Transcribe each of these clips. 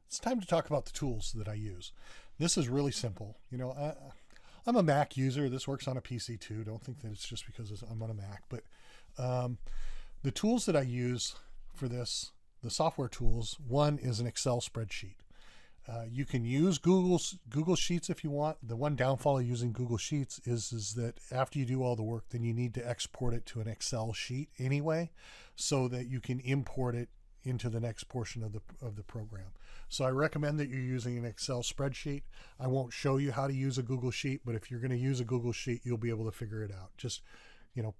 it's time to talk about the tools that I use. This is really simple. I'm a Mac user. This works on a PC too. Don't think that it's just because I'm on a Mac. But the tools that I use for this, the software tools, one is an Excel spreadsheet. You can use Google Sheets if you want. The one downfall of using Google Sheets is that after you do all the work, then you need to export it to an Excel sheet anyway, so that you can import it into the next portion of the program. So I recommend that you're using an Excel spreadsheet. I won't show you how to use a Google Sheet, but if you're going to use a Google Sheet, you'll be able to figure it out. Just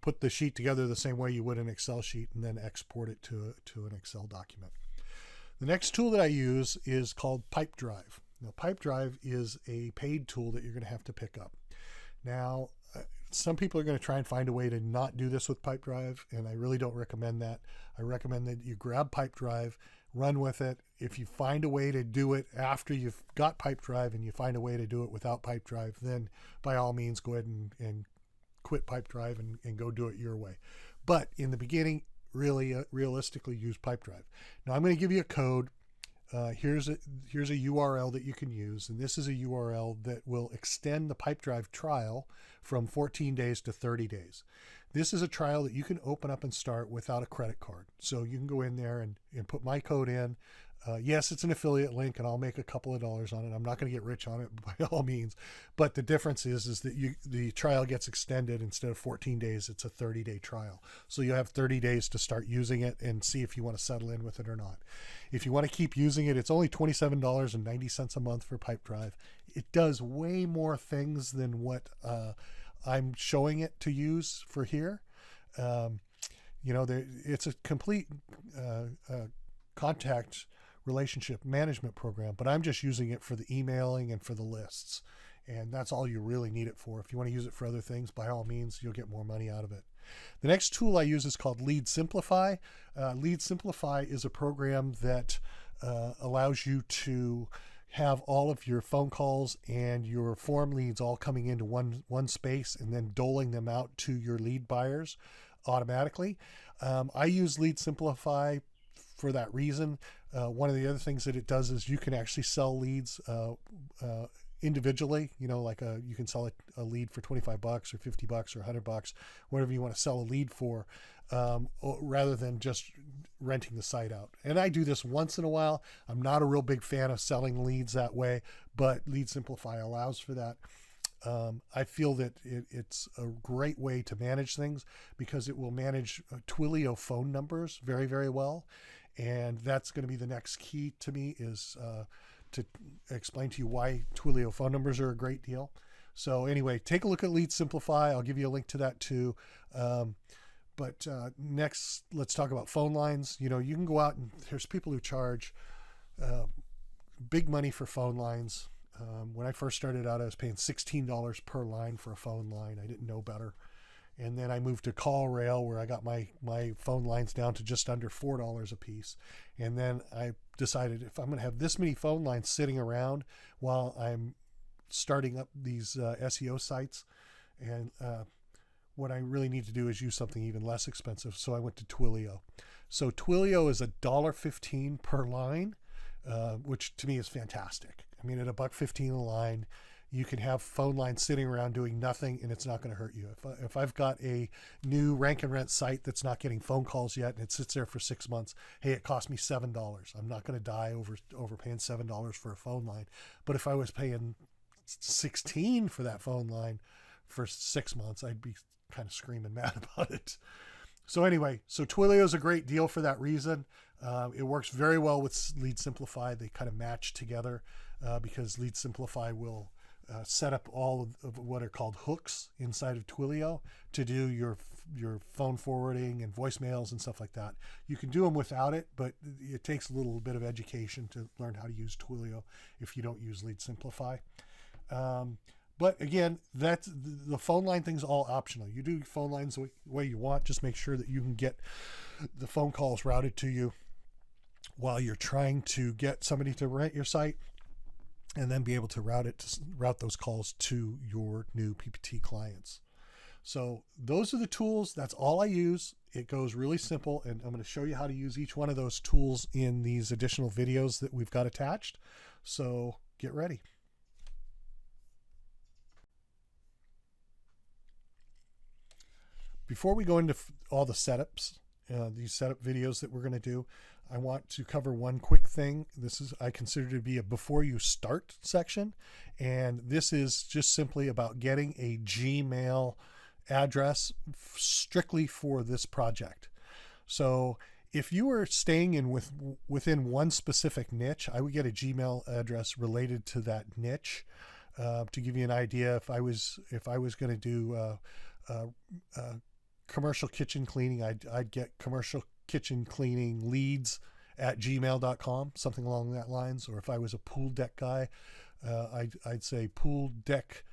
put the sheet together the same way you would an Excel sheet, and then export it to an Excel document. The next tool that I use is called PipeDrive. Now, PipeDrive is a paid tool that you're going to have to pick up. Now, some people are going to try and find a way to not do this with PipeDrive, and I really don't recommend that. I recommend that you grab PipeDrive, run with it. If you find a way to do it after you've got PipeDrive and you find a way to do it without PipeDrive, then by all means go ahead and quit PipeDrive and go do it your way. But in the beginning, really realistically use PipeDrive. Now I'm going to give you a code. Here's a URL that you can use, and this is a URL that will extend the PipeDrive trial from 14 days to 30 days. This is a trial that you can open up and start without a credit card. So you can go in there and put my code in. Yes, it's an affiliate link, and I'll make a couple of dollars on it. I'm not going to get rich on it by all means, but the difference is that the trial gets extended. Instead of 14 days, it's a 30-day trial. So you have 30 days to start using it and see if you want to settle in with it or not. If you want to keep using it, it's only $27.90 a month for PipeDrive. It does way more things than what I'm showing it to use for here. It's a complete contact relationship management program, but I'm just using it for the emailing and for the lists, and that's all you really need it for. If you want to use it for other things, by all means, you'll get more money out of it. The next tool I use is called Lead Simplify. Lead Simplify is a program that allows you to have all of your phone calls and your form leads all coming into one space and then doling them out to your lead buyers automatically. I use Lead Simplify for that reason. One of the other things that it does is you can actually sell leads individually. You can sell a lead for $25 or $50 or $100, whatever you want to sell a lead for, rather than just renting the site out. And I do this once in a while. I'm not a real big fan of selling leads that way, but Lead Simplify allows for that. I feel that it's a great way to manage things because it will manage Twilio phone numbers very, very well. And that's going to be the next key to me, is to explain to you why Twilio phone numbers are a great deal. So anyway, take a look at Lead Simplify. I'll give you a link to that too. But next, let's talk about phone lines. You can go out and there's people who charge big money for phone lines. When I first started out, I was paying $16 per line for a phone line. I didn't know better. And then I moved to CallRail, where I got my phone lines down to just under $4 a piece. And then I decided, if I'm going to have this many phone lines sitting around while I'm starting up these SEO sites, and what I really need to do is use something even less expensive. So I went to Twilio. So Twilio is $1.15 per line, which to me is fantastic. I mean, at $1.15 a line, you can have phone lines sitting around doing nothing, and it's not going to hurt you. If I've got a new rank and rent site that's not getting phone calls yet, and it sits there for 6 months, hey, it cost me $7. I'm not going to die over paying $7 for a phone line. But if I was paying $16 for that phone line for 6 months, I'd be kind of screaming mad about it. So anyway, Twilio is a great deal for that reason. It works very well with Lead Simplify. They kind of match together because Lead Simplify will set up all of what are called hooks inside of Twilio to do your phone forwarding and voicemails and stuff like that. You can do them without it, but it takes a little bit of education to learn how to use Twilio if you don't use Lead Simplify. But again, that's the phone line thing's all optional. You do phone lines the way you want. Just make sure that you can get the phone calls routed to you while you're trying to get somebody to rent your site, and then be able to route those calls to your new PPT clients. So those are the tools. That's all I use. It goes really simple, and I'm going to show you how to use each one of those tools in these additional videos that we've got attached. So get ready. Before we go into all the setups, these setup videos that we're going to do, I want to cover one quick thing. This is, I consider to be a before you start section, and this is just simply about getting a Gmail address strictly for this project. So if you were staying in within one specific niche, I would get a Gmail address related to that niche. To give you an idea, if I was going to do commercial kitchen cleaning, I'd get commercial kitchen cleaning leads at gmail.com, something along that lines. Or if I was a pool deck guy, I'd say pool deck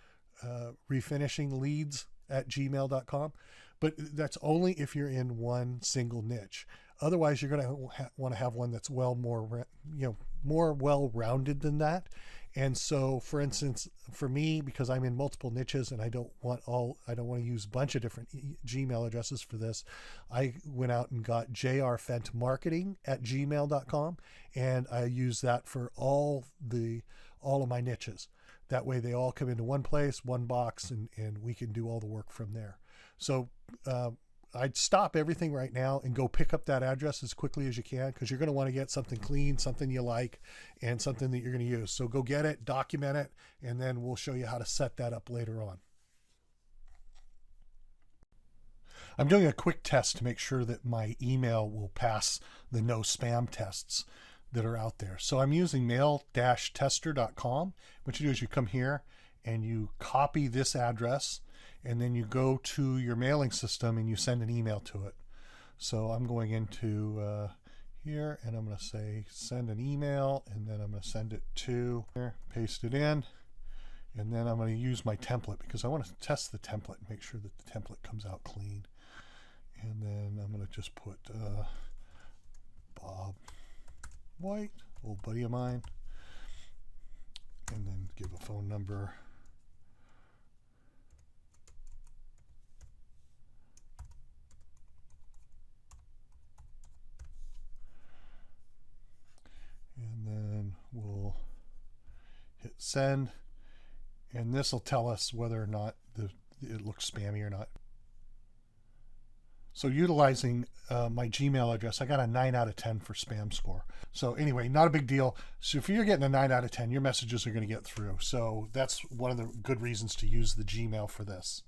refinishing leads at gmail.com. But that's only if you're in one single niche. Otherwise, you're going to want to have one that's more well-rounded than that. And so, for instance, for me, because I'm in multiple niches and I don't want to use a bunch of different Gmail addresses for this, I went out and got jrfentmarketing@gmail.com, and I use that for all of my niches. That way they all come into one place, one box, and we can do all the work from there. So I'd stop everything right now and go pick up that address as quickly as you can, because you're going to want to get something clean, something you like, and something that you're going to use. So go get it, document it, and then we'll show you how to set that up later on. I'm doing a quick test to make sure that my email will pass the no spam tests that are out there. So I'm using mail-tester.com. What you do is you come here and you copy this address, and then you go to your mailing system and you send an email to it. So I'm going into here, and I'm going to say send an email, and then I'm going to send it to here, paste it in, and then I'm going to use my template because I want to test the template and make sure that the template comes out clean. And then I'm going to just put Bob White, old buddy of mine, and then give a phone number. And then we'll hit send, and this will tell us whether or not it looks spammy or not. So utilizing my Gmail address, I got a 9 out of 10 for spam score. So anyway, not a big deal. So if you're getting a 9 out of 10, your messages are going to get through. So that's one of the good reasons to use the Gmail for this.